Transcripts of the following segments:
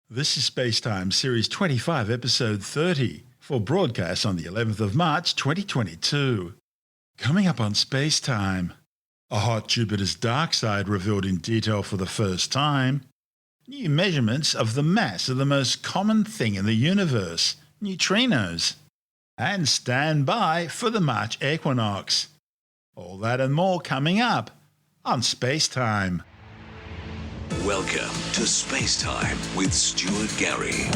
This is SpaceTime Series 25, Episode 30, for broadcast on the 11th of March 2022. Coming up on SpaceTime, a hot Jupiter's dark side revealed in detail for the first time, new measurements of the mass of the most common thing in the universe, neutrinos, and stand by for the March equinox. All that and more coming up on SpaceTime. Welcome to SpaceTime with Stuart Gary.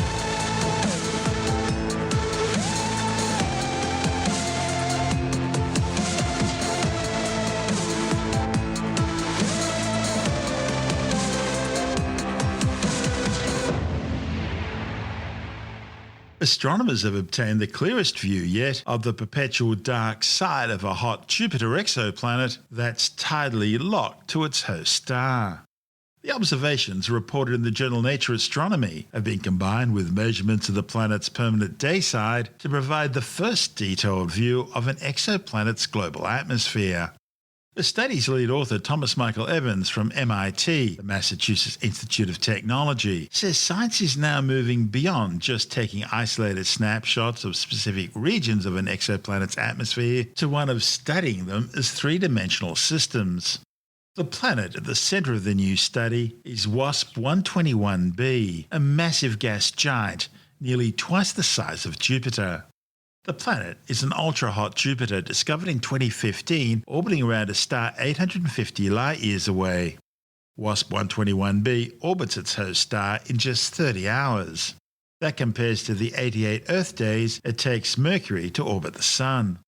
Astronomers have obtained the clearest view yet of the perpetual dark side of a hot Jupiter exoplanet that's tidally locked to its host star. The observations reported in the journal Nature Astronomy have been combined with measurements of the planet's permanent day side to provide the first detailed view of an exoplanet's global atmosphere. The study's lead author, Thomas Michael Evans from MIT, the Massachusetts Institute of Technology, says science is now moving beyond just taking isolated snapshots of specific regions of an exoplanet's atmosphere to one of studying them as three-dimensional systems. The planet at the centre of the new study is WASP 121b, a massive gas giant nearly twice the size of Jupiter. The planet is an ultra-hot Jupiter discovered in 2015 orbiting around a star 850 light-years away. WASP 121b orbits its host star in just 30 hours. That compares to the 88 Earth days it takes Mercury to orbit the Sun.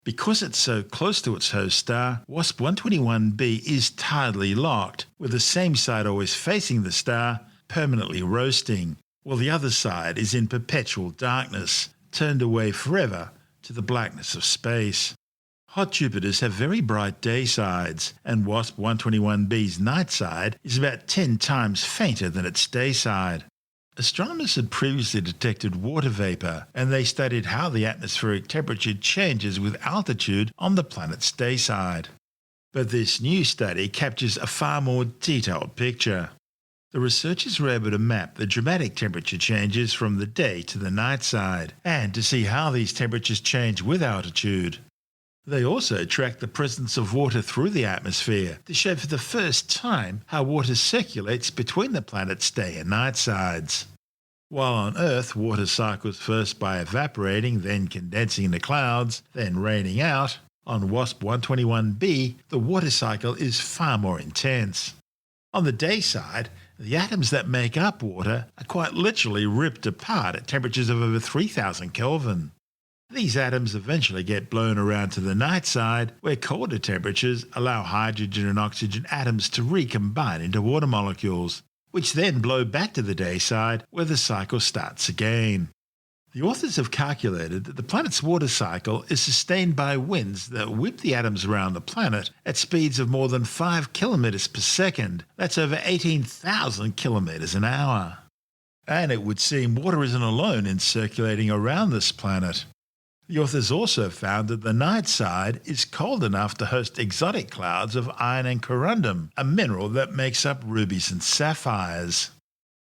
Because it's so close to its host star, WASP 121b is tidally locked, with the same side always facing the star, permanently roasting, while the other side is in perpetual darkness, turned away forever to the blackness of space. Hot Jupiters have very bright day sides, and WASP 121b's night side is about 10 times fainter than its day side. Astronomers had previously detected water vapor, and they studied how the atmospheric temperature changes with altitude on the planet's day side. But this new study captures a far more detailed picture. The researchers were able to map the dramatic temperature changes from the day to the night side, and to see how these temperatures change with altitude. They also tracked the presence of water through the atmosphere to show for the first time how water circulates between the planet's day and night sides. While on Earth, water cycles first by evaporating, then condensing into clouds, then raining out, on WASP 121b, the water cycle is far more intense. On the day side, the atoms that make up water are quite literally ripped apart at temperatures of over 3000 Kelvin. These atoms eventually get blown around to the night side, where colder temperatures allow hydrogen and oxygen atoms to recombine into water molecules, which then blow back to the day side, where the cycle starts again. The authors have calculated that the planet's water cycle is sustained by winds that whip the atoms around the planet at speeds of more than 5 kilometers per second. That's over 18,000 kilometers an hour. And it would seem water isn't alone in circulating around this planet. The authors also found that the night side is cold enough to host exotic clouds of iron and corundum, a mineral that makes up rubies and sapphires.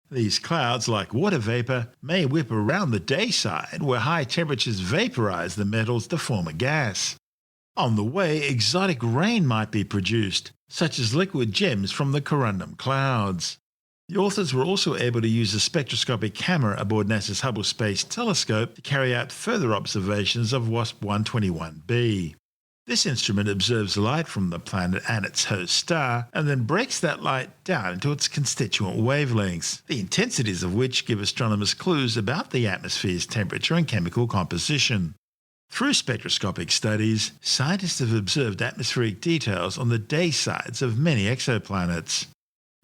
These clouds, like water vapor, may whip around the day side where high temperatures vaporize the metals to form a gas. On the way, exotic rain might be produced, such as liquid gems from the corundum clouds. The authors were also able to use a spectroscopic camera aboard NASA's Hubble Space Telescope to carry out further observations of WASP 121b. This instrument observes light from the planet and its host star, and then breaks that light down into its constituent wavelengths, the intensities of which give astronomers clues about the atmosphere's temperature and chemical composition. Through spectroscopic studies, scientists have observed atmospheric details on the day sides of many exoplanets.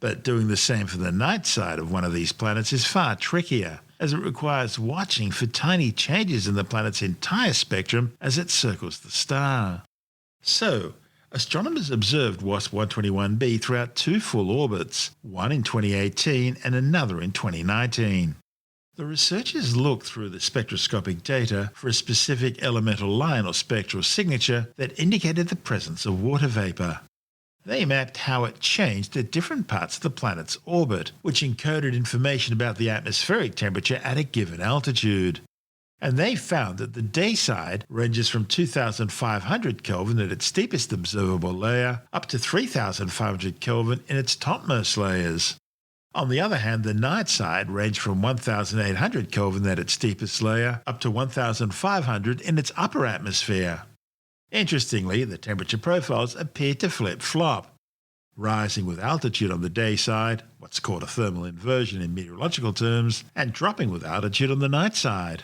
But doing the same for the night side of one of these planets is far trickier, as it requires watching for tiny changes in the planet's entire spectrum as it circles the star. So, astronomers observed WASP 121b throughout 2 full orbits, one in 2018 and another in 2019. The researchers looked through the spectroscopic data for a specific elemental line or spectral signature that indicated the presence of water vapor. They mapped how it changed at different parts of the planet's orbit, which encoded information about the atmospheric temperature at a given altitude. And they found that the day side ranges from 2500 Kelvin at its steepest observable layer up to 3500 Kelvin in its topmost layers. On the other hand, the night side ranged from 1800 Kelvin at its steepest layer up to 1500 in its upper atmosphere. Interestingly, the temperature profiles appear to flip-flop, rising with altitude on the day side, what's called a thermal inversion in meteorological terms, and dropping with altitude on the night side.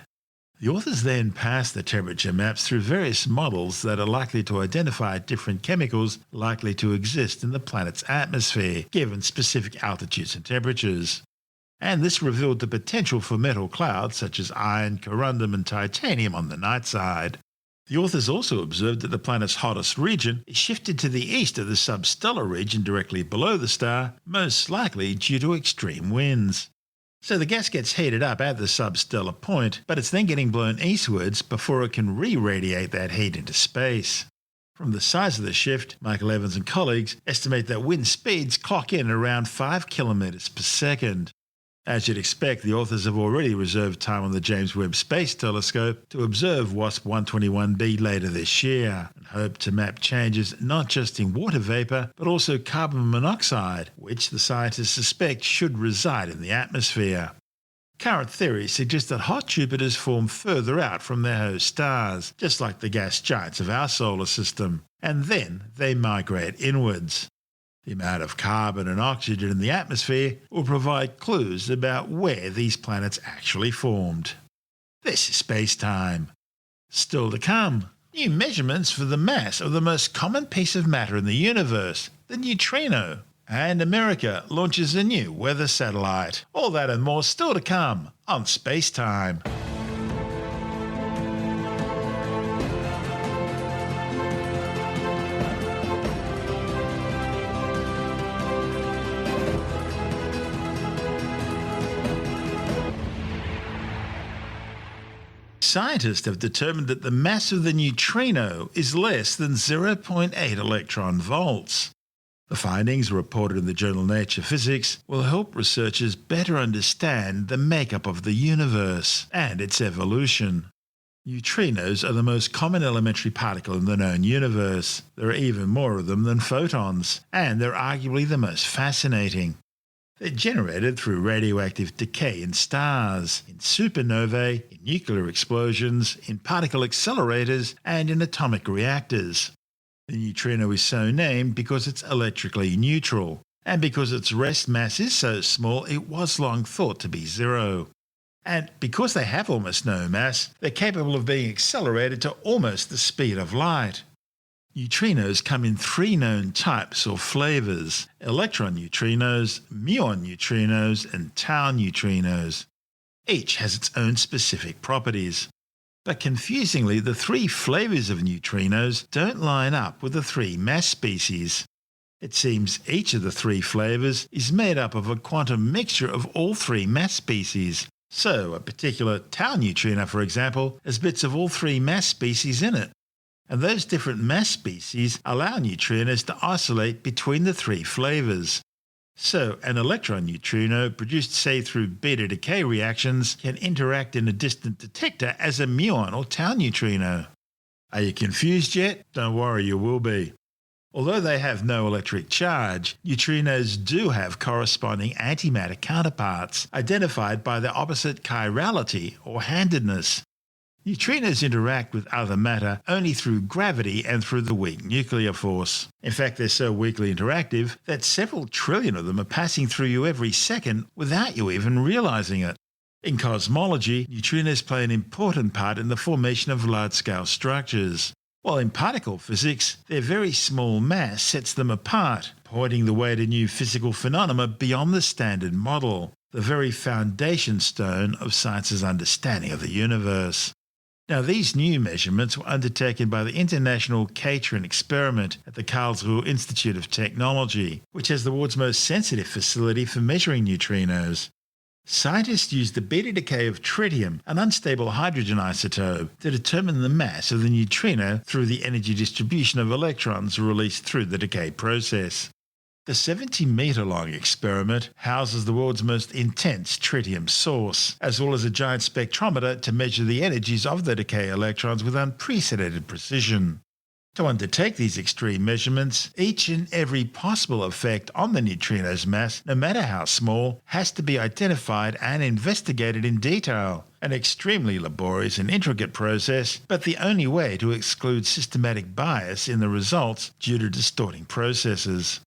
The authors then passed the temperature maps through various models that are likely to identify different chemicals likely to exist in the planet's atmosphere, given specific altitudes and temperatures. And this revealed the potential for metal clouds such as iron, corundum, and titanium on the night side. The authors also observed that the planet's hottest region is shifted to the east of the substellar region directly below the star, most likely due to extreme winds. So the gas gets heated up at the substellar point, but it's then getting blown eastwards before it can re-radiate that heat into space. From the size of the shift, Michael Evans and colleagues estimate that wind speeds clock in around 5 kilometers per second. As you'd expect, the authors have already reserved time on the James Webb Space Telescope to observe WASP 121b later this year, and hope to map changes not just in water vapour, but also carbon monoxide, which the scientists suspect should reside in the atmosphere. Current theories suggest that hot Jupiters form further out from their host stars, just like the gas giants of our solar system, and then they migrate inwards. The amount of carbon and oxygen in the atmosphere will provide clues about where these planets actually formed. This is SpaceTime. Still to come, new measurements for the mass of the most common piece of matter in the universe, the neutrino. And America launches a new weather satellite. All that and more still to come on SpaceTime. Scientists have determined that the mass of the neutrino is less than 0.8 electron volts. The findings, reported in the journal Nature Physics, will help researchers better understand the makeup of the universe and its evolution. Neutrinos are the most common elementary particle in the known universe. There are even more of them than photons, and they're arguably the most fascinating. They're generated through radioactive decay in stars, in supernovae, in nuclear explosions, in particle accelerators, and in atomic reactors. The neutrino is so named because it's electrically neutral, and because its rest mass is so small it was long thought to be zero. And because they have almost no mass, they're capable of being accelerated to almost the speed of light. Neutrinos come in 3 known types or flavors: electron neutrinos, muon neutrinos, and tau neutrinos. Each has its own specific properties. But confusingly, the 3 flavors of neutrinos don't line up with the 3 mass species. It seems each of the 3 flavors is made up of a quantum mixture of all 3 mass species. So a particular tau neutrino, for example, has bits of all 3 mass species in it. And those different mass species allow neutrinos to oscillate between the 3 flavors. So an electron neutrino, produced say through beta decay reactions, can interact in a distant detector as a muon or tau neutrino. Are you confused yet? Don't worry, you will be. Although they have no electric charge, neutrinos do have corresponding antimatter counterparts, identified by their opposite chirality or handedness. Neutrinos interact with other matter only through gravity and through the weak nuclear force. In fact, they're so weakly interactive that several trillion of them are passing through you every second without you even realizing it. In cosmology, neutrinos play an important part in the formation of large-scale structures, while in particle physics, their very small mass sets them apart, pointing the way to new physical phenomena beyond the standard model, the very foundation stone of science's understanding of the universe. Now, these new measurements were undertaken by the International Catron Experiment at the Karlsruhe Institute of Technology, which has the world's most sensitive facility for measuring neutrinos. Scientists used the beta decay of tritium, an unstable hydrogen isotope, to determine the mass of the neutrino through the energy distribution of electrons released through the decay process. The 70-metre-long experiment houses the world's most intense tritium source, as well as a giant spectrometer to measure the energies of the decay electrons with unprecedented precision. To undertake these extreme measurements, each and every possible effect on the neutrino's mass, no matter how small, has to be identified and investigated in detail. An extremely laborious and intricate process, but the only way to exclude systematic bias in the results due to distorting processes.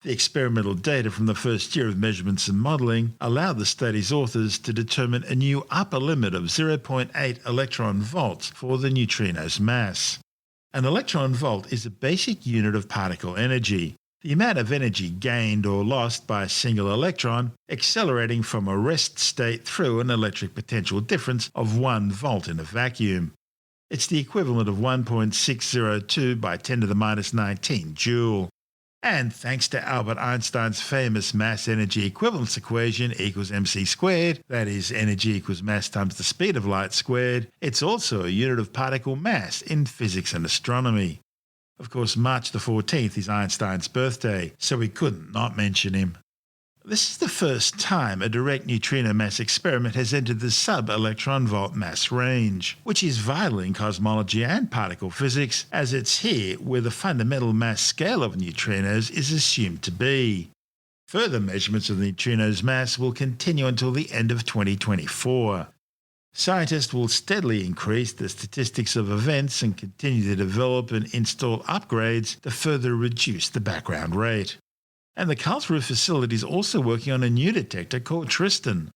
The experimental data from the first year of measurements and modelling allowed the study's authors to determine a new upper limit of 0.8 electron volts for the neutrino's mass. An electron volt is a basic unit of particle energy, the amount of energy gained or lost by a single electron accelerating from a rest state through an electric potential difference of 1 volt in a vacuum. It's the equivalent of 1.602 by 10 to the minus 19 joule. And thanks to Albert Einstein's famous mass-energy equivalence equation equals mc squared, that is, energy equals mass times the speed of light squared, it's also a unit of particle mass in physics and astronomy. Of course, March the 14th is Einstein's birthday, so we couldn't not mention him. This is the first time a direct neutrino mass experiment has entered the sub-electron volt mass range, which is vital in cosmology and particle physics, as it's here where the fundamental mass scale of neutrinos is assumed to be. Further measurements of the neutrino's mass will continue until the end of 2024. Scientists will steadily increase the statistics of events and continue to develop and install upgrades to further reduce the background rate. And the Karlsruhe facility is also working on a new detector called Tristan.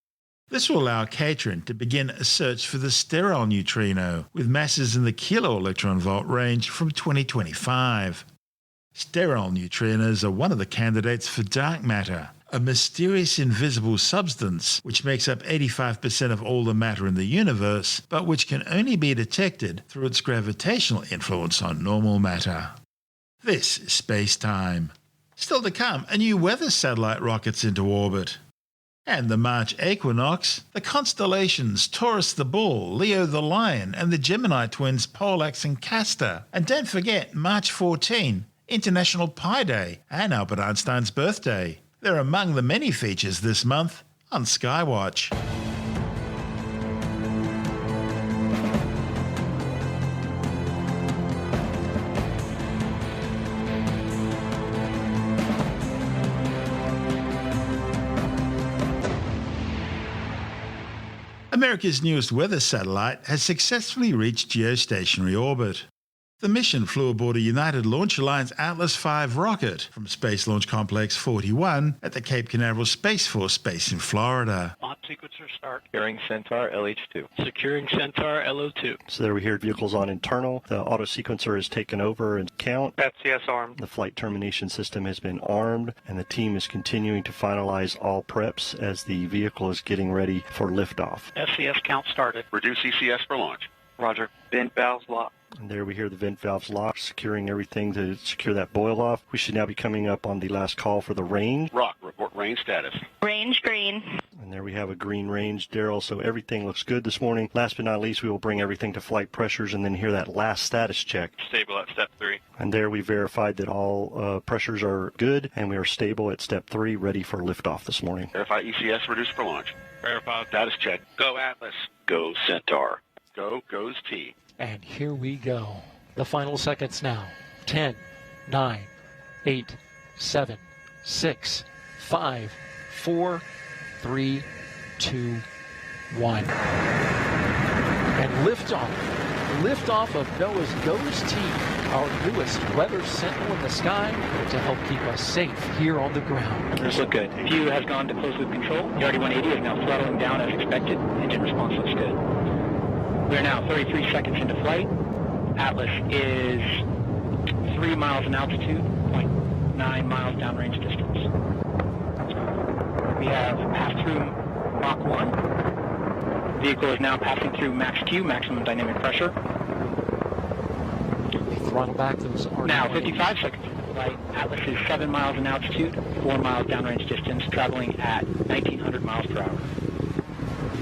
This will allow Catherine to begin a search for the sterile neutrino, with masses in the kilo-electron volt range from 2025. Sterile neutrinos are one of the candidates for dark matter, a mysterious invisible substance which makes up 85% of all the matter in the universe, but which can only be detected through its gravitational influence on normal matter. This is SpaceTime. Still to come, a new weather satellite rockets into orbit. And the March equinox, the constellations Taurus the Bull, Leo the Lion, and the Gemini twins Poleax and Castor. And don't forget March 14, International Pi Day, and Albert Einstein's birthday. They're among the many features this month on Skywatch. America's newest weather satellite has successfully reached geostationary orbit. The mission flew aboard a United Launch Alliance Atlas V rocket from Space Launch Complex 41 at the Cape Canaveral Space Force Base in Florida. Launch sequencer start. Securing Centaur LH2. Securing Centaur LO2. So there we hear vehicles on internal. The auto sequencer is taken over and count. FCS armed. The flight termination system has been armed, and the team is continuing to finalize all preps as the vehicle is getting ready for liftoff. FCS count started. Reduce ECS for launch. Roger. Vent valves locked. And there we hear the vent valves locked, securing everything to secure that boil off. We should now be coming up on the last call for the range. Rock, report range status. Range green. And there we have a green range, Daryl, so everything looks good this morning. Last but not least, we will bring everything to flight pressures and then hear that last status check. Stable at step 3. And there we verified that all pressures are good, and we are stable at step 3, ready for liftoff this morning. Verify ECS reduced for launch. Verify status check. Go Atlas. Go Centaur. Go goes T. And here we go. The final seconds now. 10, 9, 8, 7, 6, 5, 4, 3, 2, 1. And liftoff. Liftoff of NOAA's GOES-T, our newest weather sentinel in the sky to help keep us safe here on the ground. This look good. View has gone to closed loop control. The RD-180 is now throttling down as expected. Engine response looks good. We're now 33 seconds into flight. Atlas is 3 miles in altitude, 0.9 miles downrange distance. We have passed through Mach 1. Vehicle is now passing through max Q, maximum dynamic pressure. Throttle back those RD-180s. Now 55 seconds into flight. Atlas is 7 miles in altitude, 4 miles downrange distance, traveling at 1900 miles per hour.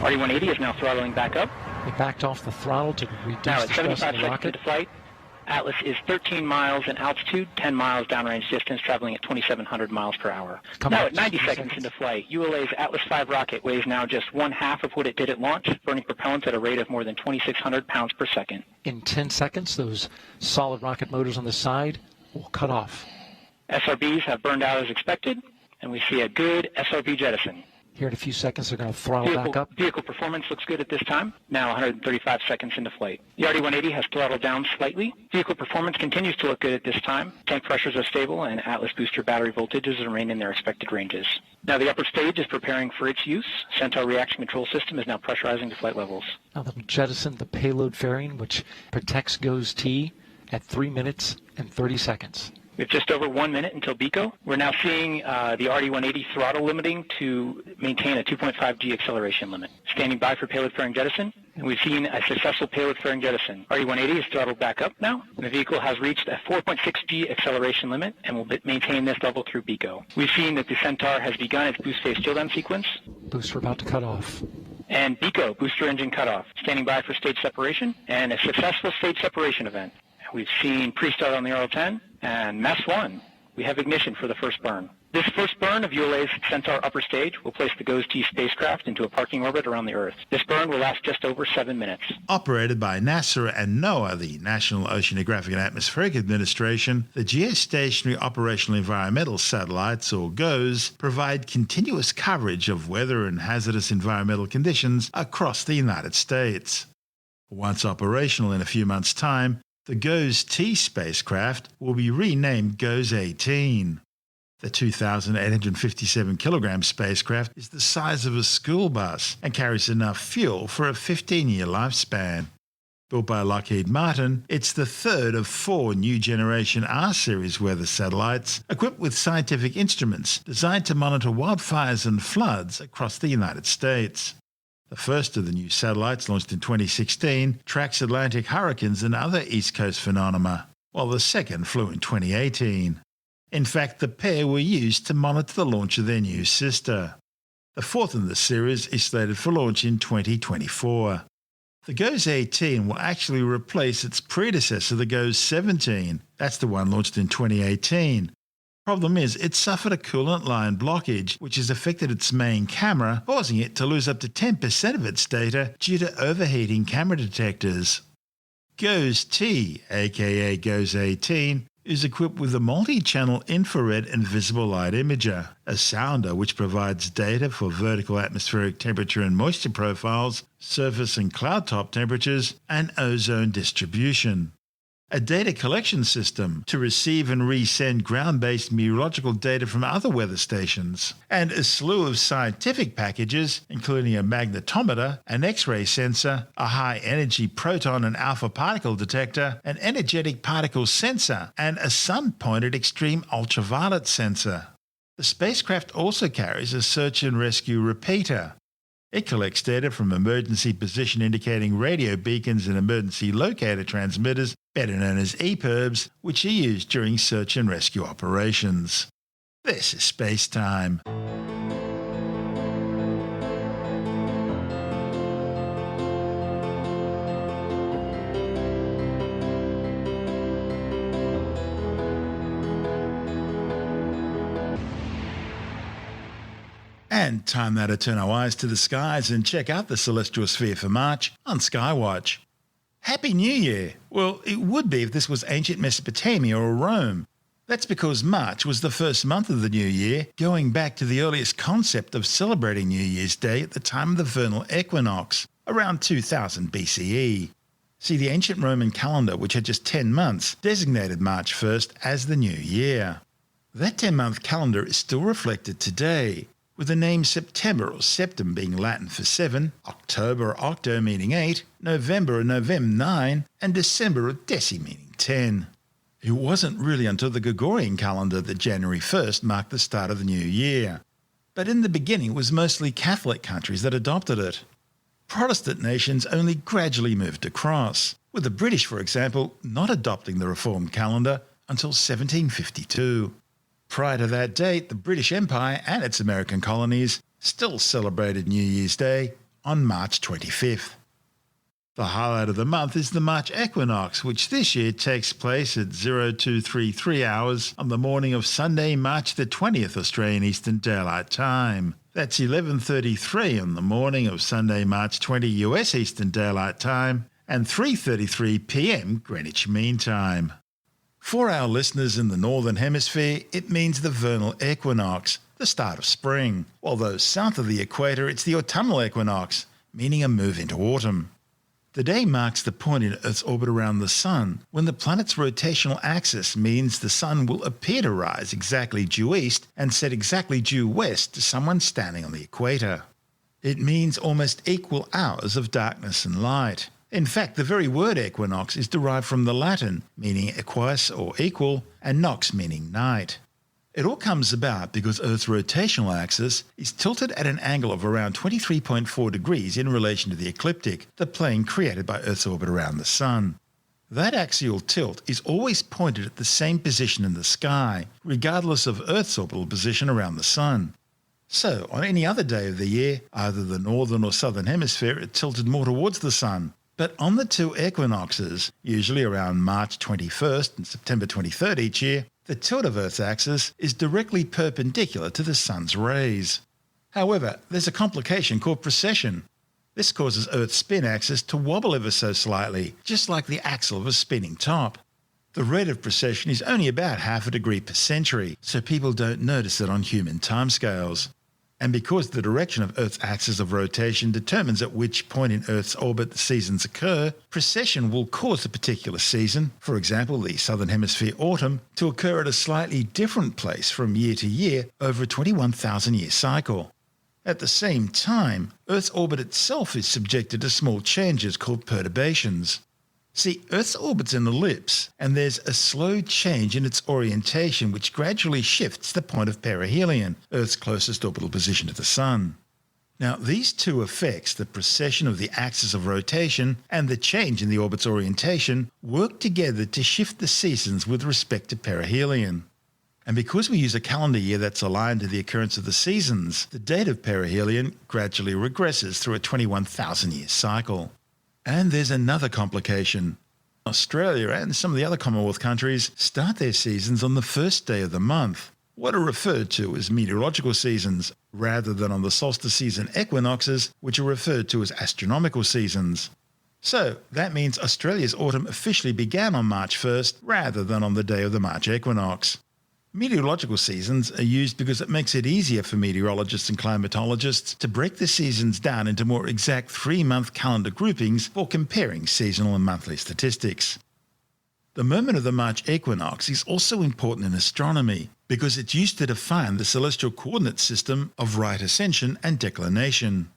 RD-180 is now throttling back up. They backed off the throttle to reduce Now the at stress 75 on the seconds rocket. into flight. Atlas is 13 miles in altitude, 10 miles downrange distance, traveling at 2,700 miles per hour. Now at 90 seconds into flight, ULA's Atlas V rocket weighs now just one half of what it did at launch, burning propellant at a rate of more than 2,600 pounds per second. In 10 seconds, those solid rocket motors on the side will cut off. SRBs have burned out as expected, and we see a good SRB jettison. Here in a few seconds, they're going to throttle back up. Vehicle performance looks good at this time, now 135 seconds into flight. The RD-180 has throttled down slightly. Vehicle performance continues to look good at this time. Tank pressures are stable, and Atlas booster battery voltages remain in their expected ranges. Now the upper stage is preparing for its use. Centaur reaction control system is now pressurizing to flight levels. Now they'll jettison the payload fairing, which protects GOES-T at 3 minutes and 30 seconds. We have just over 1 minute until BECO. We're now seeing the RD-180 throttle limiting to maintain a 2.5 G acceleration limit. Standing by for payload fairing jettison, and we've seen a successful payload fairing jettison. RD-180 is throttled back up now, and the vehicle has reached a 4.6 G acceleration limit and will maintain this level through BECO. We've seen that the Centaur has begun its boost phase shield down sequence. Booster about to cut off. And BECO, booster engine cutoff. Standing by for stage separation, and a successful stage separation event. We've seen pre-start on the RL-10, and Mass 1, we have ignition for the first burn. This first burn of ULA's Centaur upper stage will place the GOES-T spacecraft into a parking orbit around the Earth. This burn will last just over 7 minutes. Operated by NASA and NOAA, the National Oceanographic and Atmospheric Administration, the Geostationary Operational Environmental Satellites, or GOES, provide continuous coverage of weather and hazardous environmental conditions across the United States. Once operational in a few months' time, the GOES-T spacecraft will be renamed GOES-18. The 2,857 kilogram spacecraft is the size of a school bus and carries enough fuel for a 15-year lifespan. Built by Lockheed Martin, it's the third of 4 new generation R-series weather satellites equipped with scientific instruments designed to monitor wildfires and floods across the United States. The first of the new satellites, launched in 2016, tracks Atlantic hurricanes and other East Coast phenomena, while the second flew in 2018. In fact, the pair were used to monitor the launch of their new sister. The fourth in the series is slated for launch in 2024. The GOES-18 will actually replace its predecessor, the GOES-17. That's the one launched in 2018. Problem is, it suffered a coolant line blockage, which has affected its main camera, causing it to lose up to 10% of its data due to overheating camera detectors. GOES-T, aka GOES-18, is equipped with a multi-channel infrared and visible light imager, a sounder which provides data for vertical atmospheric temperature and moisture profiles, surface and cloud top temperatures, and ozone distribution. A data collection system to receive and resend ground-based meteorological data from other weather stations, and a slew of scientific packages, including a magnetometer, an X-ray sensor, a high-energy proton and alpha particle detector, an energetic particle sensor, and a sun-pointed extreme ultraviolet sensor. The spacecraft also carries a search and rescue repeater. It collects data from emergency position indicating radio beacons and emergency locator transmitters, better known as EPIRBs, which are used during search and rescue operations. This is SpaceTime. And time now to turn our eyes to the skies and check out the celestial sphere for March on Skywatch. Happy New Year! Well, it would be if this was ancient Mesopotamia or Rome. That's because March was the first month of the new year, going back to the earliest concept of celebrating New Year's Day at the time of the vernal equinox, around 2000 BCE. See, the ancient Roman calendar, which had just 10 months, designated March 1st as the new year. That 10-month calendar is still reflected today, with the name September or Septem being Latin for 7, October or Octo meaning 8, November or Novem 9, and December or Deci meaning 10. It wasn't really until the Gregorian calendar that January 1st marked the start of the new year. But in the beginning it was mostly Catholic countries that adopted it. Protestant nations only gradually moved across, with the British, for example, not adopting the reformed calendar until 1752. Prior to that date, the British Empire and its American colonies still celebrated New Year's Day on March 25th. The highlight of the month is the March equinox, which this year takes place at 0233 hours on the morning of Sunday, March the 20th Australian Eastern Daylight Time. That's 11:33 on the morning of Sunday, March 20 US Eastern Daylight Time and 3:33 p.m. Greenwich Mean Time. For our listeners in the Northern Hemisphere, it means the vernal equinox, the start of spring, while those south of the equator, it's the autumnal equinox, meaning a move into autumn. The day marks the point in Earth's orbit around the Sun when the planet's rotational axis means the Sun will appear to rise exactly due east and set exactly due west to someone standing on the equator. It means almost equal hours of darkness and light. In fact, the very word equinox is derived from the Latin, meaning equus or equal, and nox meaning night. It all comes about because Earth's rotational axis is tilted at an angle of around 23.4 degrees in relation to the ecliptic, the plane created by Earth's orbit around the Sun. That axial tilt is always pointed at the same position in the sky, regardless of Earth's orbital position around the Sun. So, on any other day of the year, either the northern or southern hemisphere is tilted more towards the Sun. But on the two equinoxes, usually around March 21st and September 23rd each year, the tilt of Earth's axis is directly perpendicular to the Sun's rays. However, there's a complication called precession. This causes Earth's spin axis to wobble ever so slightly, just like the axle of a spinning top. The rate of precession is only about half a degree per century, so people don't notice it on human timescales. And because the direction of Earth's axis of rotation determines at which point in Earth's orbit the seasons occur, precession will cause a particular season, for example the Southern Hemisphere autumn, to occur at a slightly different place from year to year over a 21,000-year cycle. At the same time, Earth's orbit itself is subjected to small changes called perturbations. See, Earth's orbit's an ellipse, and there's a slow change in its orientation which gradually shifts the point of perihelion, Earth's closest orbital position to the Sun. Now, these two effects, the precession of the axis of rotation and the change in the orbit's orientation, work together to shift the seasons with respect to perihelion. And because we use a calendar year that's aligned to the occurrence of the seasons, the date of perihelion gradually regresses through a 21,000-year cycle. And there's another complication. Australia and some of the other Commonwealth countries start their seasons on the first day of the month, what are referred to as meteorological seasons, rather than on the solstices and equinoxes, which are referred to as astronomical seasons. So that means Australia's autumn officially began on March 1st rather than on the day of the March equinox. Meteorological seasons are used because it makes it easier for meteorologists and climatologists to break the seasons down into more exact 3-month calendar groupings for comparing seasonal and monthly statistics. The moment of the March equinox is also important in astronomy because it's used to define the celestial coordinate system of right ascension and declination.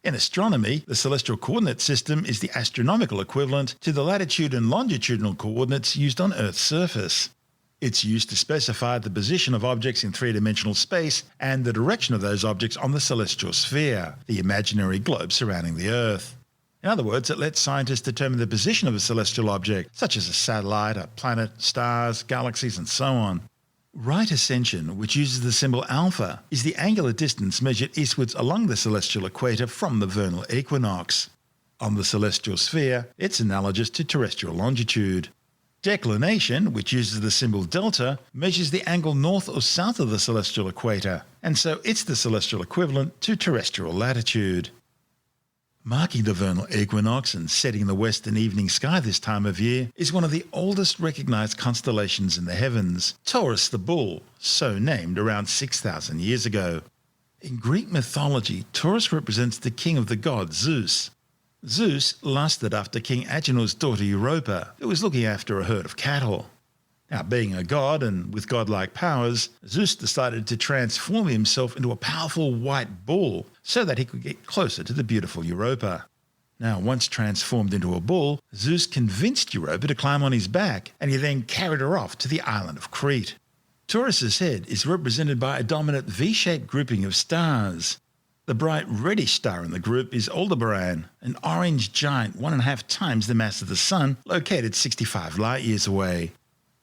In astronomy, the celestial coordinate system is the astronomical equivalent to the latitude and longitudinal coordinates used on Earth's surface. It's used to specify the position of objects in three-dimensional space and the direction of those objects on the celestial sphere, the imaginary globe surrounding the Earth. In other words, it lets scientists determine the position of a celestial object, such as a satellite, a planet, stars, galaxies, and so on. Right ascension, which uses the symbol alpha, is the angular distance measured eastwards along the celestial equator from the vernal equinox. On the celestial sphere, it's analogous to terrestrial longitude. Declination, which uses the symbol delta, measures the angle north or south of the celestial equator, and so it's the celestial equivalent to terrestrial latitude. Marking the vernal equinox and setting the western evening sky this time of year is one of the oldest recognised constellations in the heavens, Taurus the Bull, so named around 6,000 years ago. In Greek mythology, Taurus represents the king of the god Zeus. Zeus lusted after King Agenor's daughter Europa, who was looking after a herd of cattle. Now, being a god and with godlike powers, Zeus decided to transform himself into a powerful white bull so that he could get closer to the beautiful Europa. Now, once transformed into a bull, Zeus convinced Europa to climb on his back, and he then carried her off to the island of Crete. Taurus's head is represented by a dominant V-shaped grouping of stars. The bright reddish star in the group is Aldebaran, an orange giant 1.5 times the mass of the Sun, located 65 light-years away.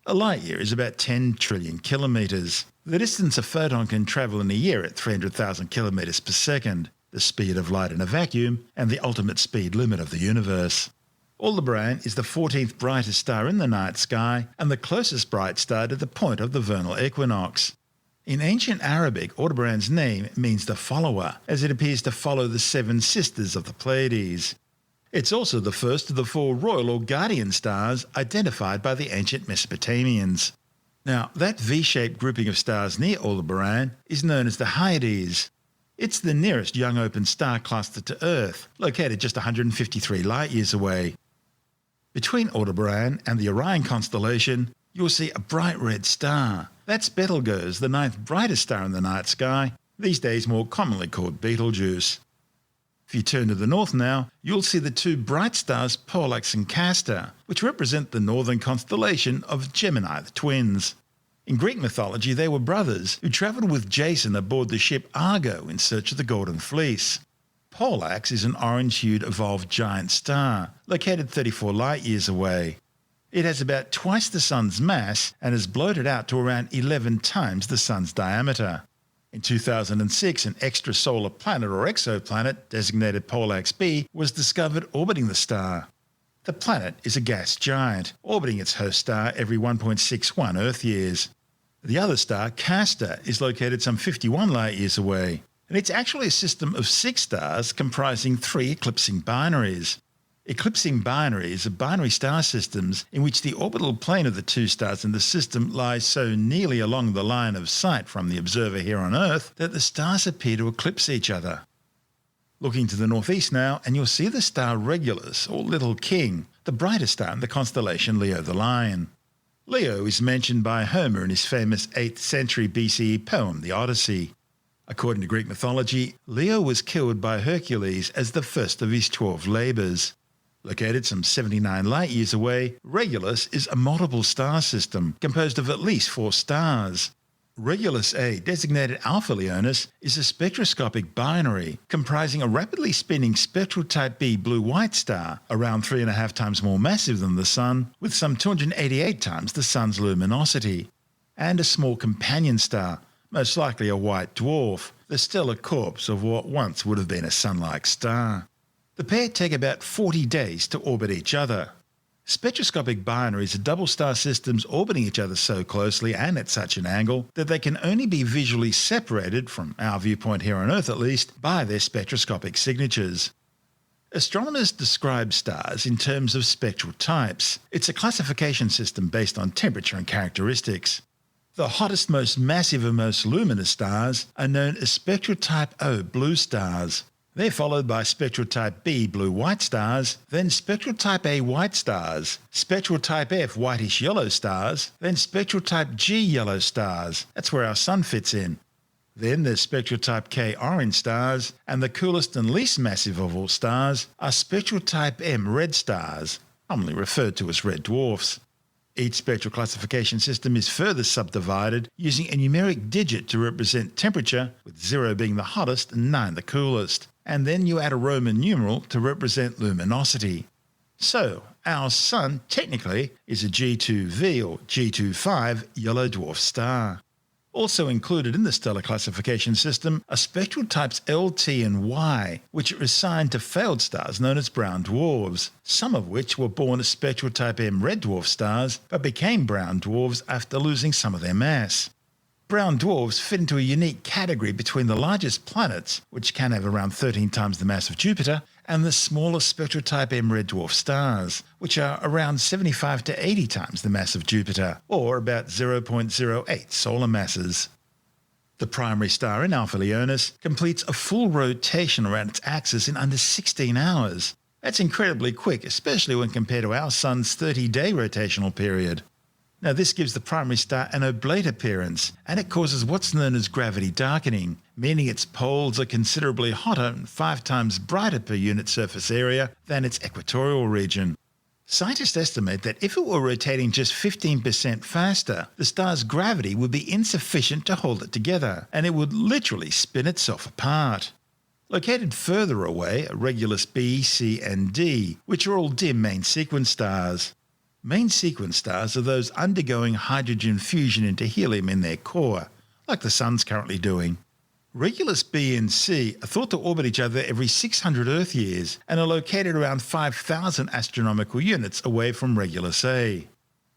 A light-year is about 10 trillion kilometres, the distance a photon can travel in a year at 300,000 kilometres per second. the speed of light in a vacuum, and the ultimate speed limit of the universe. Aldebaran is the 14th brightest star in the night sky and the closest bright star to the point of the vernal equinox. In ancient Arabic, Aldebaran's name means the follower, as it appears to follow the 7 sisters of the Pleiades. It's also the first of the 4 royal or guardian stars identified by the ancient Mesopotamians. Now, that V-shaped grouping of stars near Aldebaran is known as the Hyades. It's the nearest young open star cluster to Earth, located just 153 light-years away. Between Aldebaran and the Orion constellation, you'll see a bright red star. That's Betelgeuse, the 9th brightest star in the night sky, these days more commonly called Betelgeuse. If you turn to the north now, you'll see the 2 bright stars Pollux and Castor, which represent the northern constellation of Gemini, the twins. In Greek mythology, they were brothers who travelled with Jason aboard the ship Argo in search of the Golden Fleece. Pollux is an orange-hued evolved giant star, located 34 light-years away. It has about twice the Sun's mass and is bloated out to around 11 times the Sun's diameter. In 2006, an extrasolar planet or exoplanet, designated Pollux b, was discovered orbiting the star. The planet is a gas giant, orbiting its host star every 1.61 Earth-years. The other star, Castor, is located some 51 light-years away, and it's actually a system of 6 stars comprising 3 eclipsing binaries. Eclipsing binaries are binary star systems in which the orbital plane of the 2 stars in the system lies so nearly along the line of sight from the observer here on Earth that the stars appear to eclipse each other. Looking to the northeast now, and you'll see the star Regulus, or Little King, the brightest star in the constellation Leo the Lion. Leo is mentioned by Homer in his famous 8th century BCE poem, the Odyssey. According to Greek mythology, Leo was killed by Hercules as the first of his 12 labours. Located some 79 light-years away, Regulus is a multiple star system composed of at least 4 stars. Regulus A, designated Alpha Leonis, is a spectroscopic binary comprising a rapidly spinning spectral type B blue-white star, around 3.5 times more massive than the Sun, with some 288 times the Sun's luminosity, and a small companion star, most likely a white dwarf, the stellar corpse of what once would have been a Sun-like star. The pair take about 40 days to orbit each other. Spectroscopic binaries are double star systems orbiting each other so closely and at such an angle that they can only be visually separated, from our viewpoint here on Earth at least, by their spectroscopic signatures. Astronomers describe stars in terms of spectral types. It's a classification system based on temperature and characteristics. The hottest, most massive and most luminous stars are known as spectral type O blue stars. They're followed by spectral type B blue-white stars, then spectral type A white stars, spectral type F whitish-yellow stars, then spectral type G yellow stars. That's where our Sun fits in. Then there's spectral type K orange stars, and the coolest and least massive of all stars are spectral type M red stars, commonly referred to as red dwarfs. Each spectral classification system is further subdivided using a numeric digit to represent temperature, with 0 being the hottest and 9 the coolest. And then you add a Roman numeral to represent luminosity. So, our Sun technically is a G2V or G25 yellow dwarf star. Also included in the stellar classification system are spectral types L, T and Y, which are assigned to failed stars known as brown dwarfs, some of which were born as spectral type M red dwarf stars but became brown dwarfs after losing some of their mass. Brown dwarfs fit into a unique category between the largest planets, which can have around 13 times the mass of Jupiter, and the smallest spectral type M red dwarf stars, which are around 75 to 80 times the mass of Jupiter, or about 0.08 solar masses. The primary star in Alpha Leonis completes a full rotation around its axis in under 16 hours. That's incredibly quick, especially when compared to our Sun's 30-day rotational period. Now, this gives the primary star an oblate appearance, and it causes what's known as gravity darkening, meaning its poles are considerably hotter and 5 times brighter per unit surface area than its equatorial region. Scientists estimate that if it were rotating just 15% faster, the star's gravity would be insufficient to hold it together, and it would literally spin itself apart. Located further away are Regulus B, C and D, which are all dim main sequence stars. Main sequence stars are those undergoing hydrogen fusion into helium in their core, like the Sun's currently doing. Regulus B and C are thought to orbit each other every 600 Earth years and are located around 5,000 astronomical units away from Regulus A.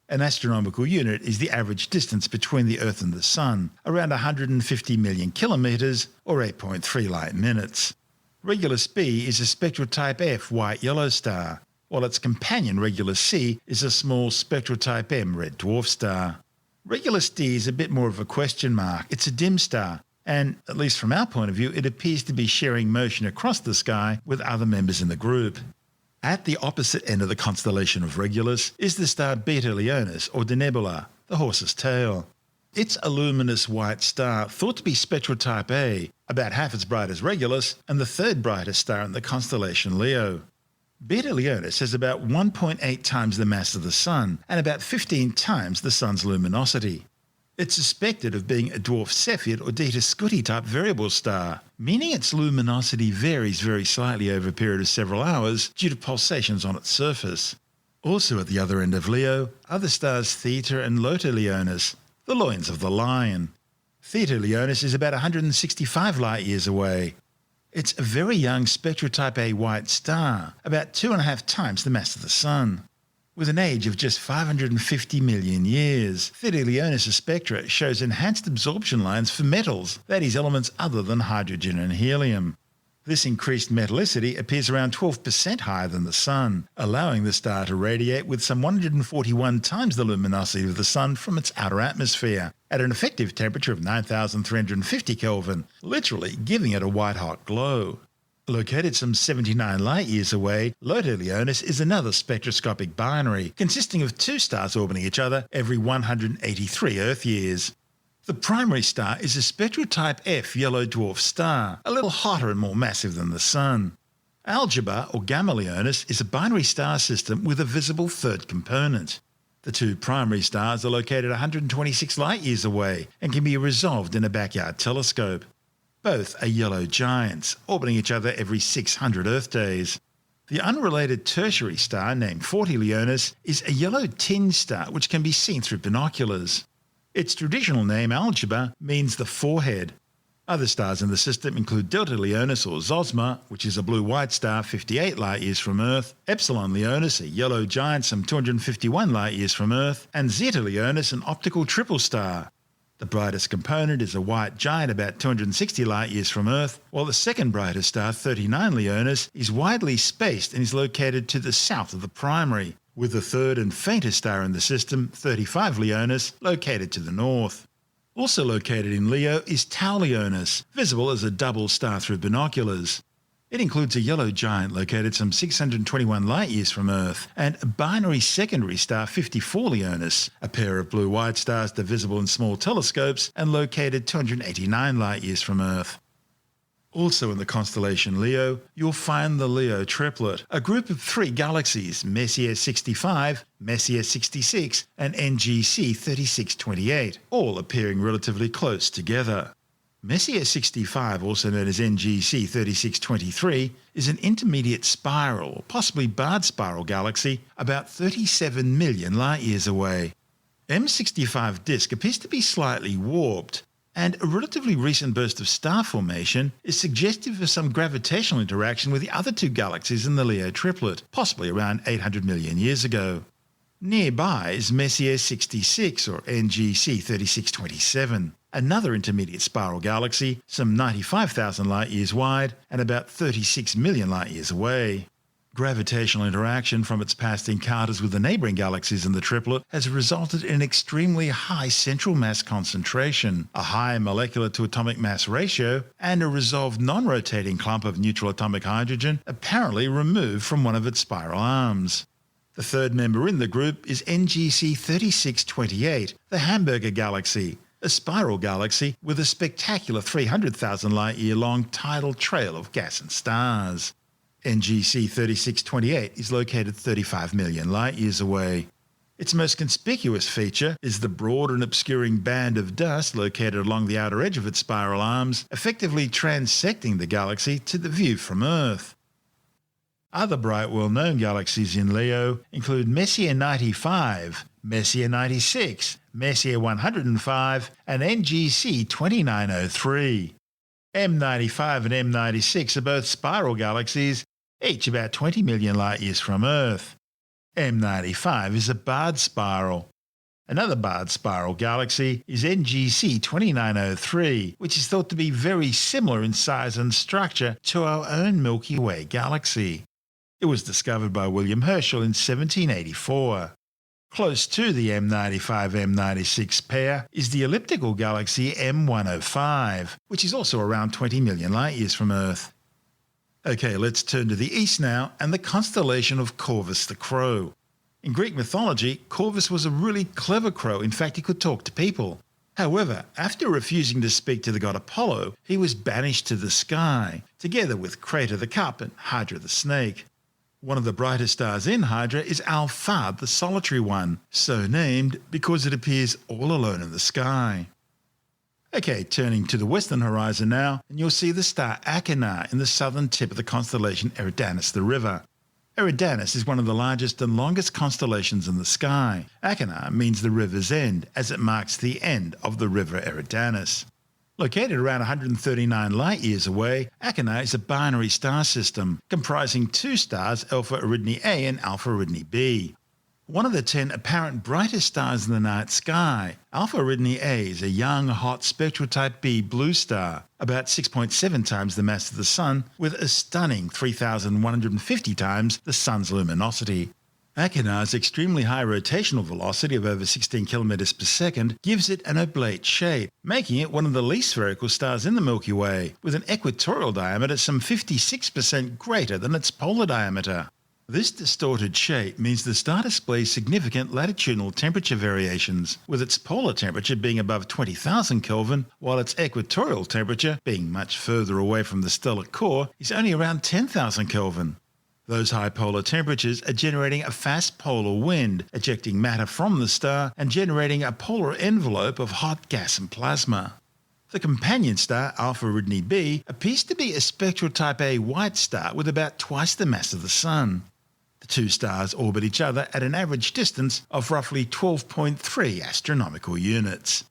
An astronomical unit is the average distance between the Earth and the Sun, around 150 million kilometres or 8.3 light minutes. Regulus B is a spectral type F white-yellow star, while its companion Regulus C is a small spectral type M red dwarf star. Regulus D is a bit more of a question mark. It's a dim star, and, at least from our point of view, it appears to be sharing motion across the sky with other members in the group. At the opposite end of the constellation of Regulus is the star Beta Leonis, or Denebula, the horse's tail. It's a luminous white star thought to be spectral type A, about half as bright as Regulus, and the third brightest star in the constellation Leo. Beta Leonis has about 1.8 times the mass of the Sun and about 15 times the Sun's luminosity. It's suspected of being a dwarf Cepheid or Eta Scuti type variable star, meaning its luminosity varies very slightly over a period of several hours due to pulsations on its surface. Also at the other end of Leo are the stars Theta and Iota Leonis, the loins of the lion. Theta Leonis is about 165 light-years away. It's a very young spectral type A white star, about 2.5 times the mass of the Sun. With an age of just 550 million years, Theta Leonis' spectra shows enhanced absorption lines for metals, that is, elements other than hydrogen and helium. This increased metallicity appears around 12% higher than the Sun, allowing the star to radiate with some 141 times the luminosity of the Sun from its outer atmosphere, at an effective temperature of 9,350 Kelvin, literally giving it a white-hot glow. Located some 79 light-years away, Iota Leonis is another spectroscopic binary, consisting of two stars orbiting each other every 183 Earth years. The primary star is a spectral type F yellow dwarf star, a little hotter and more massive than the Sun. Algebra, or Gamma Leonis, is a binary star system with a visible third component. The two primary stars are located 126 light-years away and can be resolved in a backyard telescope. Both are yellow giants, orbiting each other every 600 Earth days. The unrelated tertiary star, named 40 Leonis, is a yellow tinged star which can be seen through binoculars. Its traditional name, Algebra, means the forehead. Other stars in the system include Delta Leonis, or Zosma, which is a blue-white star 58 light-years from Earth, Epsilon Leonis, a yellow giant some 251 light-years from Earth, and Zeta Leonis, an optical triple star. The brightest component is a white giant about 260 light-years from Earth, while the second brightest star, 39 Leonis, is widely spaced and is located to the south of the primary, with the third and faintest star in the system, 35 Leonis, located to the north. Also located in Leo is Tau Leonis, visible as a double star through binoculars. It includes a yellow giant located some 621 light-years from Earth, and a binary secondary star 54 Leonis, a pair of blue-white stars divisible in small telescopes and located 289 light-years from Earth. Also in the constellation Leo, you'll find the Leo triplet, a group of three galaxies, Messier 65, Messier 66, and NGC 3628, all appearing relatively close together. Messier 65, also known as NGC 3623, is an intermediate spiral, or possibly barred spiral galaxy about 37 million light-years away. M65 disk appears to be slightly warped, and a relatively recent burst of star formation is suggestive of some gravitational interaction with the other two galaxies in the Leo triplet, possibly around 800 million years ago. Nearby is Messier 66, or NGC 3627. Another intermediate spiral galaxy, some 95,000 light-years wide and about 36 million light-years away. Gravitational interaction from its past encounters with the neighbouring galaxies in the triplet has resulted in an extremely high central mass concentration, a high molecular to atomic mass ratio, and a resolved non-rotating clump of neutral atomic hydrogen apparently removed from one of its spiral arms. The third member in the group is NGC 3628, the Hamburger Galaxy, a spiral galaxy with a spectacular 300,000 light-year long tidal trail of gas and stars. NGC 3628 is located 35 million light-years away. Its most conspicuous feature is the broad and obscuring band of dust located along the outer edge of its spiral arms, effectively transecting the galaxy to the view from Earth. Other bright well-known galaxies in Leo include Messier 95, Messier 96, Messier 105, and NGC 2903. M95 and M96 are both spiral galaxies, each about 20 million light years from Earth. M95 is a barred spiral. Another barred spiral galaxy is NGC 2903, which is thought to be very similar in size and structure to our own Milky Way galaxy. It was discovered by William Herschel in 1784. Close to the M95-M96 pair is the elliptical galaxy M105, which is also around 20 million light years from Earth. Okay, let's turn to the east now and the constellation of Corvus the Crow. In Greek mythology, Corvus was a really clever crow. In fact, he could talk to people. However, after refusing to speak to the god Apollo, he was banished to the sky, together with Crater the Cup and Hydra the Snake. One of the brightest stars in Hydra is Alphard, the solitary one, so named because it appears all alone in the sky. Okay, turning to the western horizon now, and you'll see the star Achernar in the southern tip of the constellation Eridanus the River. Eridanus is one of the largest and longest constellations in the sky. Achernar means the river's end, as it marks the end of the river Eridanus. Located around 139 light years away, Achernar is a binary star system comprising two stars, Alpha Eridani A and Alpha Eridani B. One of the 10 apparent brightest stars in the night sky, Alpha Eridani A is a young, hot spectral type B blue star, about 6.7 times the mass of the Sun, with a stunning 3,150 times the Sun's luminosity. Achenar's extremely high rotational velocity of over 16 kilometers per second gives it an oblate shape, making it one of the least spherical stars in the Milky Way, with an equatorial diameter some 56% greater than its polar diameter. This distorted shape means the star displays significant latitudinal temperature variations, with its polar temperature being above 20,000 Kelvin, while its equatorial temperature, being much further away from the stellar core, is only around 10,000 Kelvin. Those high polar temperatures are generating a fast polar wind, ejecting matter from the star and generating a polar envelope of hot gas and plasma. The companion star, Alpha Eridani B, appears to be a spectral type A white star with about twice the mass of the Sun. The two stars orbit each other at an average distance of roughly 12.3 astronomical units.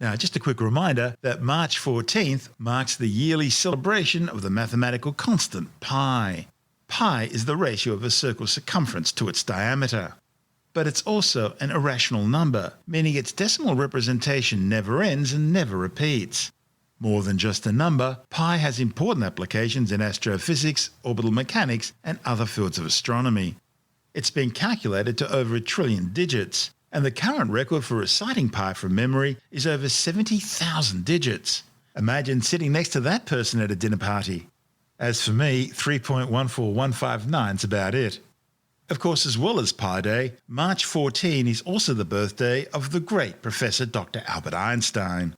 Now, just a quick reminder that March 14th marks the yearly celebration of the mathematical constant pi. Pi is the ratio of a circle's circumference to its diameter. But it's also an irrational number, meaning its decimal representation never ends and never repeats. More than just a number, pi has important applications in astrophysics, orbital mechanics, and other fields of astronomy. It's been calculated to over 1 trillion digits, and the current record for reciting pi from memory is over 70,000 digits. Imagine sitting next to that person at a dinner party. As for me, 3.14159 is about it. Of course, as well as Pi Day, March 14 is also the birthday of the great Professor Dr. Albert Einstein.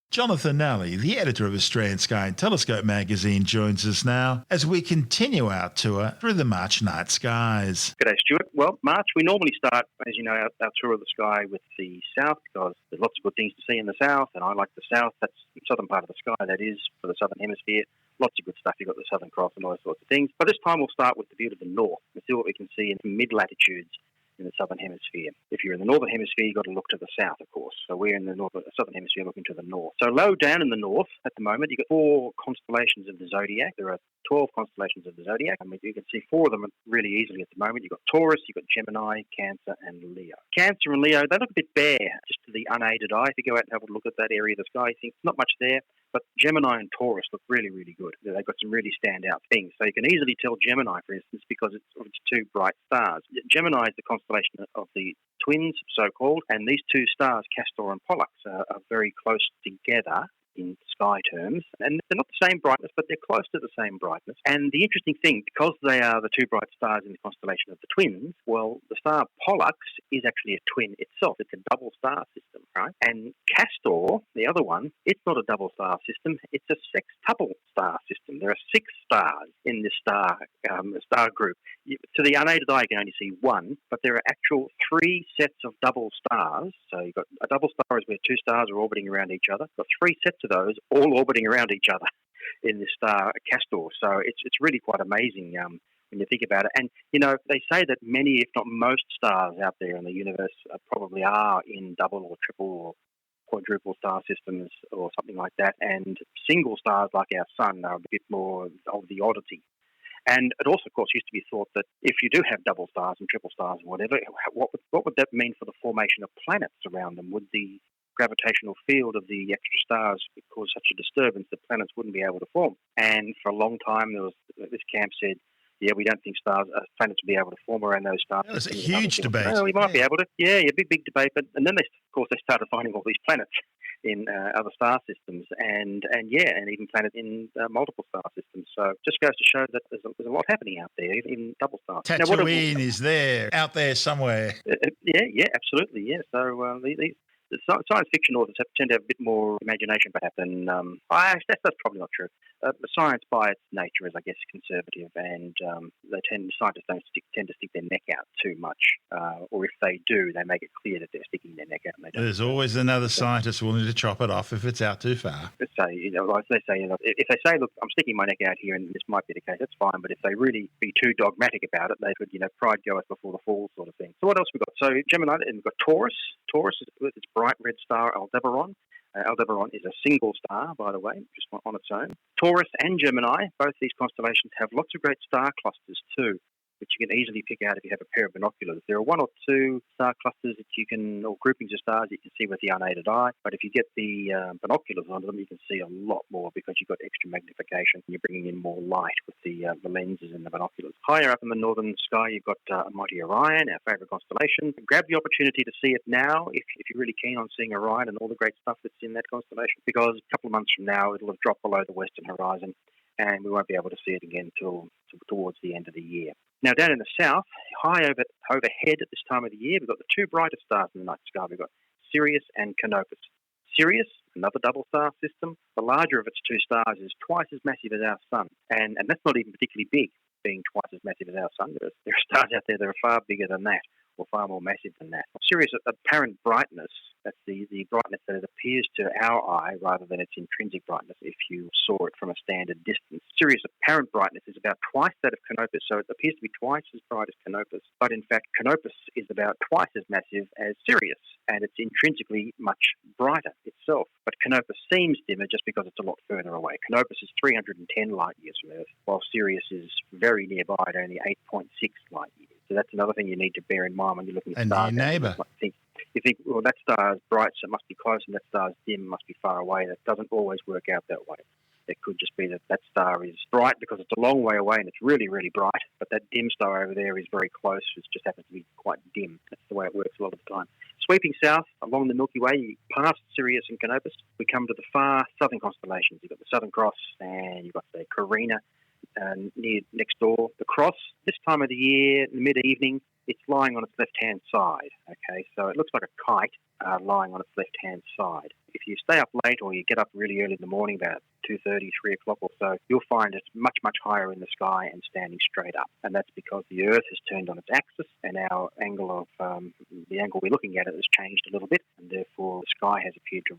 Jonathan Nally, the editor of Australian Sky and Telescope magazine, joins us now as we continue our tour through the March night skies. G'day, Stuart. Well, March, we normally start, as you know, our tour of the sky with the south because there's lots of good things to see in the south, and I like the south. That's the southern part of the sky, that is, for the southern hemisphere. Lots of good stuff. You've got the Southern Cross and all those sorts of things. But this time we'll start with the view to the north and see what we can see in mid-latitudes in the southern hemisphere. If you're in the northern hemisphere, you've got to look to the south, of course. So we're in the southern hemisphere looking to the north. So low down in the north at the moment, you've got 4 constellations of the zodiac. There are 12 constellations of the zodiac, and you can see 4 of them really easily at the moment. You've got Taurus, you've got Gemini, Cancer, and Leo. Cancer and Leo, they look a bit bare, just to the unaided eye. If you go out and have a look at that area of the sky, you think it's not much there. But Gemini and Taurus look really, really good. They've got some really standout things. So you can easily tell Gemini, for instance, because it's 2 bright stars. Gemini is the constellation of the twins, so-called, and these 2 stars, Castor and Pollux, are very close together in sky terms. And they're not the same brightness, but they're close to the same brightness. And the interesting thing, because they are the 2 bright stars in the constellation of the twins, well, the star Pollux is actually a twin itself. It's a double star system, right? And Castor, the other one, it's not a double star system. It's a sextuple star system. There are 6 stars in this star group. To the unaided eye, you can only see 1, but there are actual 3 sets of double stars. So you've got a double star is where 2 stars are orbiting around each other. You've got 3 sets of those all orbiting around each other in this star Castor. So it's really quite amazing when you think about it. And, you know, they say that many, if not most stars out there in the universe probably are in double or triple or quadruple star systems or something like that, and single stars like our sun are a bit more of the oddity. And it also, of course, used to be thought that if you do have double stars and triple stars and whatever, what would that mean for the formation of planets around them? Would the gravitational field of the extra stars cause such a disturbance that planets wouldn't be able to form? And for a long time, this camp said, yeah, we don't think planets will be able to form around those stars. That was a huge debate. Well, we might be able to. Yeah, big debate. But and then they started finding all these planets in other star systems, and even planets in multiple star systems. So it just goes to show that there's a lot happening out there, even in double stars. Tatooine is there, out there somewhere. Yeah, absolutely. Yeah. So the science fiction authors tend to have a bit more imagination, perhaps, than that's probably not true. The science, by its nature, is, I guess, conservative, and scientists don't tend to stick their neck out too much, or if they do, they make it clear that they're sticking their neck out. And There's always another scientist willing to chop it off if it's out too far. So, like they say, if they say, look, I'm sticking my neck out here, and this might be the case, that's fine. But if they really be too dogmatic about it, they could, pride goeth before the fall, sort of thing. So what else we got? So Gemini, and we've got Taurus. Taurus is with its bright red star Aldebaran. Aldebaran is a single star, by the way, just on its own. Taurus and Gemini, both these constellations, have lots of great star clusters too, which you can easily pick out if you have a pair of binoculars. There are one or two star clusters that you can, or groupings of stars that you can see with the unaided eye, but if you get the binoculars onto them, you can see a lot more because you've got extra magnification. You're bringing in more light with the lenses and the binoculars. Higher up in the northern sky, you've got mighty Orion, our favourite constellation. Grab the opportunity to see it now if you're really keen on seeing Orion and all the great stuff that's in that constellation, because a couple of months from now, it'll have dropped below the western horizon, and we won't be able to see it again till towards the end of the year. Now, down in the south, high overhead at this time of the year, we've got the two brightest stars in the night sky. We've got Sirius and Canopus. Sirius, another double star system. The larger of its two stars is twice as massive as our sun, and that's not even particularly big, being twice as massive as our sun. There are stars out there that are far bigger than that, or far more massive than that. Sirius' apparent brightness, that's the brightness that it appears to our eye rather than its intrinsic brightness if you saw it from a standard distance. Sirius' apparent brightness is about twice that of Canopus, so it appears to be twice as bright as Canopus. But in fact, Canopus is about twice as massive as Sirius, and it's intrinsically much brighter itself. But Canopus seems dimmer just because it's a lot further away. Canopus is 310 light years from Earth, while Sirius is very nearby at only 8.6 light years. So that's another thing you need to bear in mind when you're looking at stars. And your neighbour. You think, well, that star is bright, so it must be close, and that star is dim, must be far away. That doesn't always work out that way. It could just be that star is bright because it's a long way away and it's really, really bright, but that dim star over there is very close. It just happens to be quite dim. That's the way it works a lot of the time. Sweeping south along the Milky Way, past Sirius and Canopus, we come to the far southern constellations. You've got the Southern Cross and you've got the Carina near next door. The Cross, this time of the year, in the mid-evening, it's lying on its left-hand side, okay? So it looks like a kite lying on its left-hand side. If you stay up late or you get up really early in the morning, about 2:30, 3 o'clock or so, you'll find it's much, much higher in the sky and standing straight up. And that's because the Earth has turned on its axis and our angle of the angle we're looking at it has changed a little bit, and therefore the sky has appeared to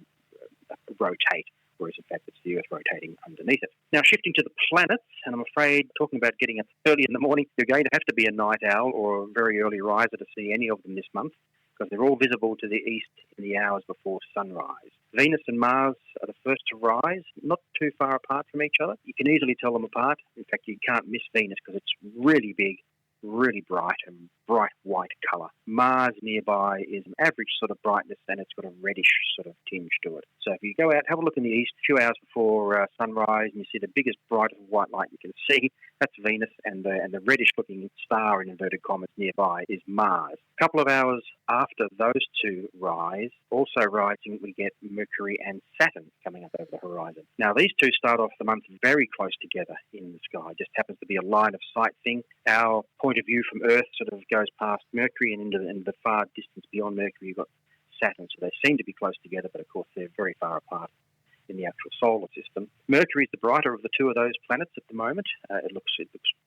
rotate, whereas in fact it's the Earth rotating underneath it. Now, shifting to the planets, and I'm afraid, talking about getting up early in the morning, you're going to have to be a night owl or a very early riser to see any of them this month, because they're all visible to the east in the hours before sunrise. Venus and Mars are the first to rise, not too far apart from each other. You can easily tell them apart. In fact, you can't miss Venus because it's really big, really bright, and bright white colour. Mars nearby is an average sort of brightness, and it's got a reddish sort of tinge to it. So if you go out, have a look in the east a few hours before sunrise, and you see the biggest, brightest white light you can see, that's Venus, and the reddish-looking star in inverted commas nearby is Mars. A couple of hours after those two rise, also rising, we get Mercury and Saturn coming up over the horizon. Now, these two start off the month very close together in the sky. It just happens to be a line of sight thing. Our point of view from Earth sort of goes past Mercury, and into the far distance beyond Mercury, you've got Saturn. So they seem to be close together, but of course they're very far apart in the actual solar system. Mercury is the brighter of the two of those planets at the moment. It looks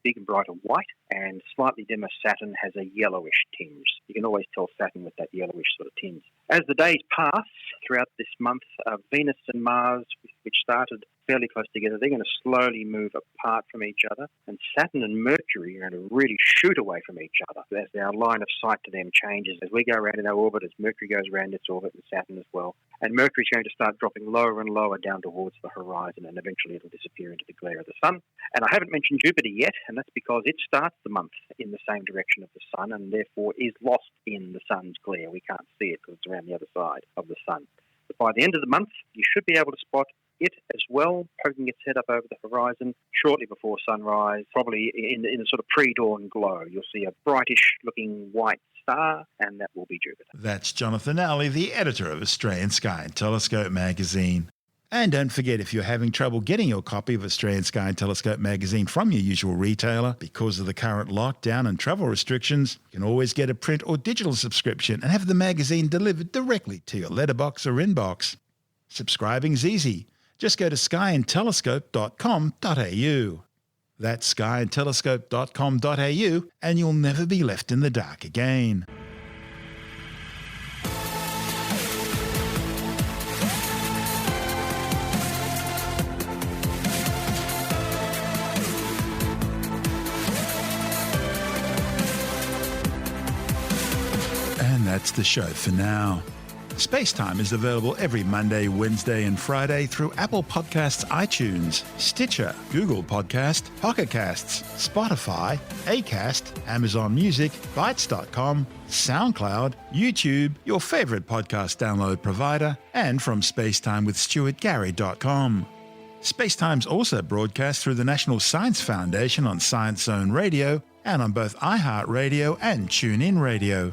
big and bright and white, and slightly dimmer Saturn has a yellowish tinge. You can always tell Saturn with that yellowish sort of tinge. As the days pass throughout this month, Venus and Mars, which started fairly close together, they're going to slowly move apart from each other. And Saturn and Mercury are going to really shoot away from each other as our line of sight to them changes. As we go around in our orbit, as Mercury goes around its orbit, and Saturn as well. And Mercury's going to start dropping lower and lower down towards the horizon, and eventually it'll disappear into the glare of the sun. And I haven't mentioned Jupiter yet, and that's because it starts the month in the same direction of the sun and therefore is lost in the sun's glare. We can't see it because it's around the other side of the sun. But by the end of the month, you should be able to spot it as well, poking its head up over the horizon shortly before sunrise, probably in a sort of pre-dawn glow. You'll see a brightish-looking white star, and that will be Jupiter. That's Jonathan Alley, the editor of Australian Sky and Telescope magazine. And don't forget, if you're having trouble getting your copy of Australian Sky and Telescope magazine from your usual retailer because of the current lockdown and travel restrictions, you can always get a print or digital subscription and have the magazine delivered directly to your letterbox or inbox. Subscribing's easy. Just go to skyandtelescope.com.au. That's skyandtelescope.com.au, and you'll never be left in the dark again. And that's the show for now. SpaceTime is available every Monday, Wednesday and Friday through Apple Podcasts, iTunes, Stitcher, Google Podcast, Pocket Casts, Spotify, Acast, Amazon Music, Bytes.com, SoundCloud, YouTube, your favourite podcast download provider, and from spacetimewithstuartgary.com. SpaceTime's also broadcast through the National Science Foundation on Science Zone Radio and on both iHeartRadio and TuneIn Radio.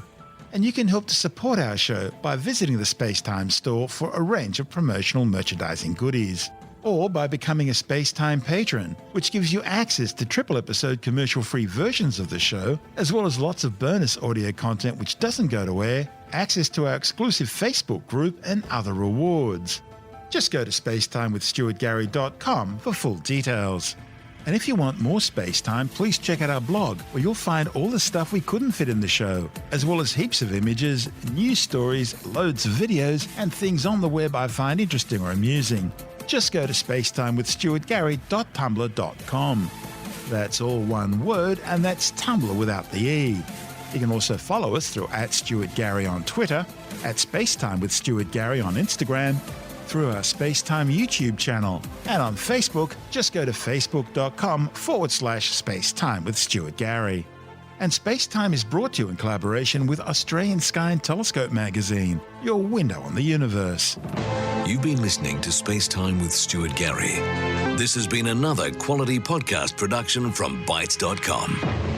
And you can help to support our show by visiting the SpaceTime store for a range of promotional merchandising goodies, or by becoming a SpaceTime patron, which gives you access to triple-episode commercial-free versions of the show, as well as lots of bonus audio content which doesn't go to air, access to our exclusive Facebook group, and other rewards. Just go to spacetimewithstuartgary.com for full details. And if you want more SpaceTime, please check out our blog, where you'll find all the stuff we couldn't fit in the show, as well as heaps of images, news stories, loads of videos, and things on the web I find interesting or amusing. Just go to spacetimewithstuartgary.tumblr.com. That's all one word, and that's Tumblr without the E. You can also follow us through @StuartGary on Twitter, @SpaceTimeWithStuartGary on Instagram, through our SpaceTime YouTube channel, and on Facebook, just go to facebook.com/SpaceTime with Stuart Gary. And SpaceTime is brought to you in collaboration with Australian Sky and Telescope magazine, your window on the universe. You've been listening to SpaceTime with Stuart Gary. This has been another quality podcast production from Bytes.com.